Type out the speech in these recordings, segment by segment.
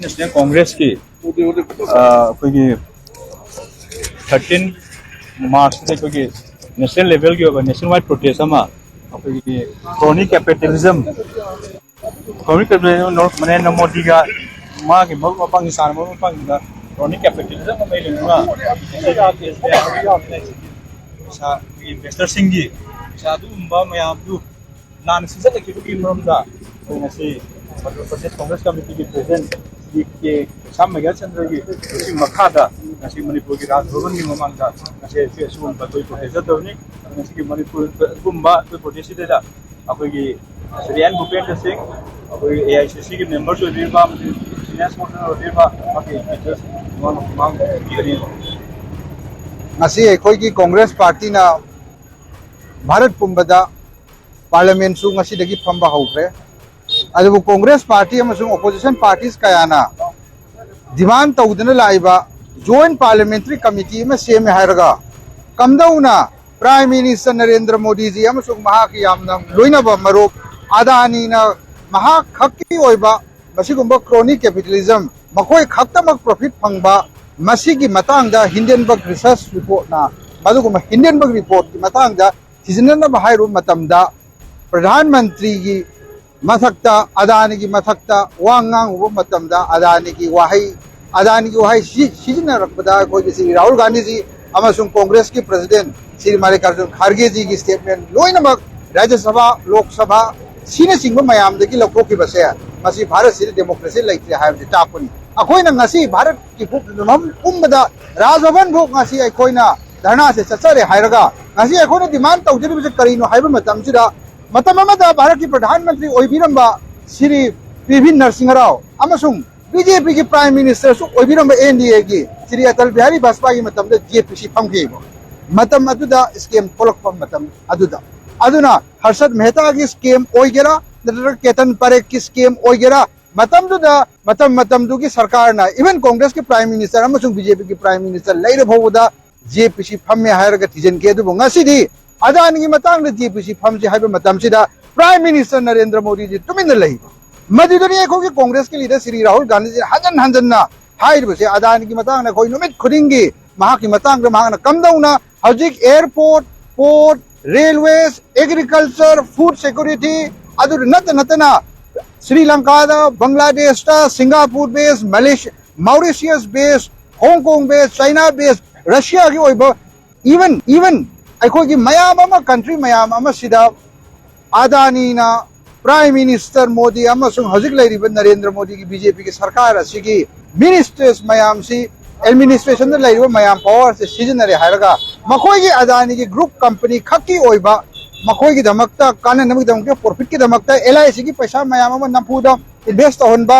national Congress की 13 March national level की national wide protest chronic capitalism Narendra Modi का मपंग क्रोनिक कैपिटलिज्म इन्वेस्टर मैम नान सिजल मध्य प्रदेश कांग्रेस कमेटी की प्रेसिडेंट शाम मेघा चंद्र की मखादा मणिपुर की राजभवन की ममांगा प्रोटेस्ट मणिपुर प्रोटेस्ट श्रीयान भूपेंद्र सिंह AICC की मेंबर्स की कांग्रेस पार्टी ना भारत पुंबदा पार्लियामेंट फंबा हौख्रे अदुबु कांग्रेस पार्टी ओपोजिशन पार्टीज कयाना डिमांड तौदना लाइबा जॉइंट पार्लियामेंट्री कमिटी में सेमे हायरगा कमदौना प्राइम मिनिस्टर नरेंद्र मोदी जी लोइनब मरुप अदानी खक्की क्रोनिक कैपिटलिज्म मखोय खक्तमक प्रॉफिट फंगबा मसीगी मतांगदा हिंडनबर्ग रिसर्च रिपोर्ट ना हिंडनबर्ग रिपोर्ट की मतांगदा थिजननब हायरु मतमदा प्रधानमंत्री की मथक्ता अदानी की मथक्ता वांगांग मतमदा अदानी की वहाई सिजनरकपदा श्री राहुल गांधी जी कांग्रेस की प्रेसिडेंट श्री मल्लिकार्जुन खड़गे जी की स्टेटमेंट लोइनमक राज्यसभा लोकसभा सिंह मयामदगी लौथोखिबसे भारत से डेमोक्रेसी लेते है तापनी अखोइना भारत की पुंबदा राजभवन भोग धरना से चचरे हायरगा डिमांड तौजरिबसे करिनो हाइबा भारत की प्रधानमंत्री श्री PV नरसिंह राव बीजेपी की प्राइम मिनिस्टर NDA की Shri Atal Bihari Vajpayee JPC fungi scam Harshad Mehta की स्केम केतन परेख की स्केम की सरकार ना इवन कांग्रेस के प्राइम मिनिस्टर बीजेपी की प्राइम मिनिस्टर लेर भौदा JPC फमे थीजन के अदानी की मतंग JPC फमसे प्राइम मिनिस्टर नरेंद्र मोदी जी तुमिन मदुदनी कांग्रेस के लीडर श्री राहुल गांधी जी हजन हजन से अदानी की मतंग नुमित खुदिंगी कमदौना हजिक airport port railways agriculture food security नतना Sri Lanka Bangladesh Singapore base Mauritius base Hong Kong base China base Russia की इवन अखोगी मयाम कंट्री मयाम अदानी प्राइम मिनिस्टर मोदी हजिक नरेंद्र मोदी की बीजेपी की सरकार की मिनिस्टर्स मयाम एडमिनिस्ट्रेशन मयाम पावर से सिजनरे हायरगा मखोई की अदानी की ग्रुप कंपनी खक्की मखोई की प्रॉफिट की LIC की पैसा मयाम नफूद इन्वेस्ट तौहनबा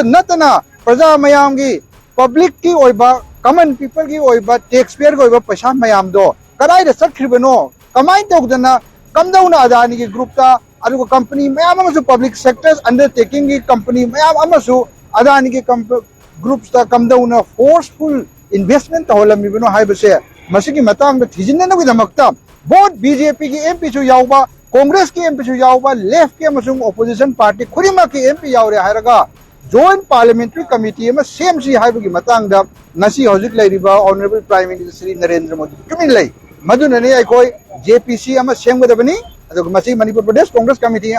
नतना प्रजा मयाम की पब्लिक की कॉमन पीपल की टैक्स पेयर की पैसा मयाम कदाई चट्रिबनो कमाई तौदना कमदौना अदानी की ग्रुप कंपनी मयाम पब्लिक सेक्टर्स अंडरटेकिंग की कंपनी मयाम अदानी की ग्रुप कमदौना फोर्सफुल इन्वेस्टमेंट तौहलमीबनो हाइबसे मसिगी मतंग थीजिननगीदमक्ता बोथ बीजेपी की MP कांग्रेस की MP लेफ्ट के ओपोजिशन पार्टी खुदिमा की MP यावरे हायरगा जॉइंट पार्लियामेंट्री कमिटी सेम सी हाइबगी मतंगदा हजिक honourable prime minister Shri Narendra Modi तुमिन लई मदुनने अखोई JPC सेमगदबनी Manipur Pradesh Congress committee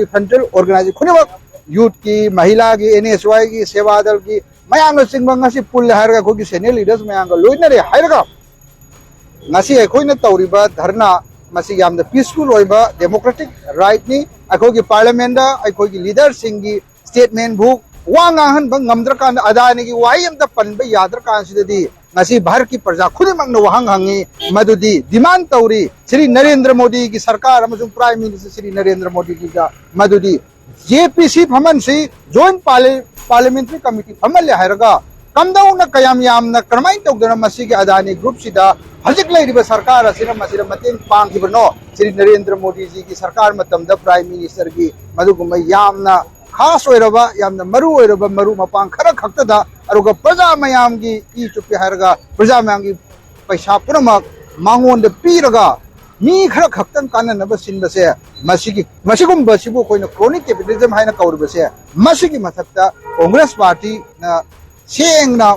frontal organisation खुदिमक यूथ की महिला की NSY की सेवा दल की मयाम चिंबंग पुल है सीनियर लीडर्स मैं लोनरे है तौरीबा धरना पीसफुल डेमोक्रेटिक राइट नि अखोगी पार्लियामेंट अखोगी लीडर सिंगी स्टेटमेंट बुक वांगद्रकान अदानी की वाई पनब याद्रकानसीदी भारत की प्रजा खुद वहां हंगी मदुदी डिमांड तौरी श्री नरेंद्र मोदी की सरकार प्राइम मिनिस्टर श्री नरेंद्र मोदी की मदुदी JPC फमन से जॉइंट पार्लियामेंट्री कमिटी फमल है कमदौना कयाम यामना करमाइन तौदना मसीगी अदानी ग्रुप सिदा हजिक लेरिबा सरकार असिना मसिरा मतेंग पांगिबनो श्री नरेंद्र मोदी जी की सरकार मतमदा प्राइम मिनिस्टर की मदुगुम यामना खास ओइरबा यामना मरु ओइरबा मरु मपांग खरा खक्तदा अरुगा प्रजा मयाम की ई चुपे हरगा प्रजा मयाम की पैसा पुनमक मांगोंद पीरगा मी खरा खक्तन काननबा सिनबसे मसिगी मसिगुंबसिबु कोइना क्रोनिक कैपिटलिज्म हाइना कौरबसे मसिगी मथक्ता कांग्रेस पार्टी ना सेंगना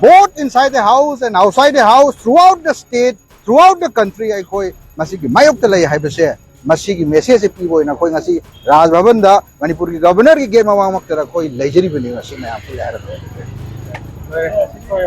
both inside the house and outside the house, throughout the state, throughout the country, I koi masigi mayok talay hai bese masigi message pibo ina koi ngasi Raj Bhavan da Manipur ki governor ki game mamak tera koi lejeri bani ngasi मैं आपको यार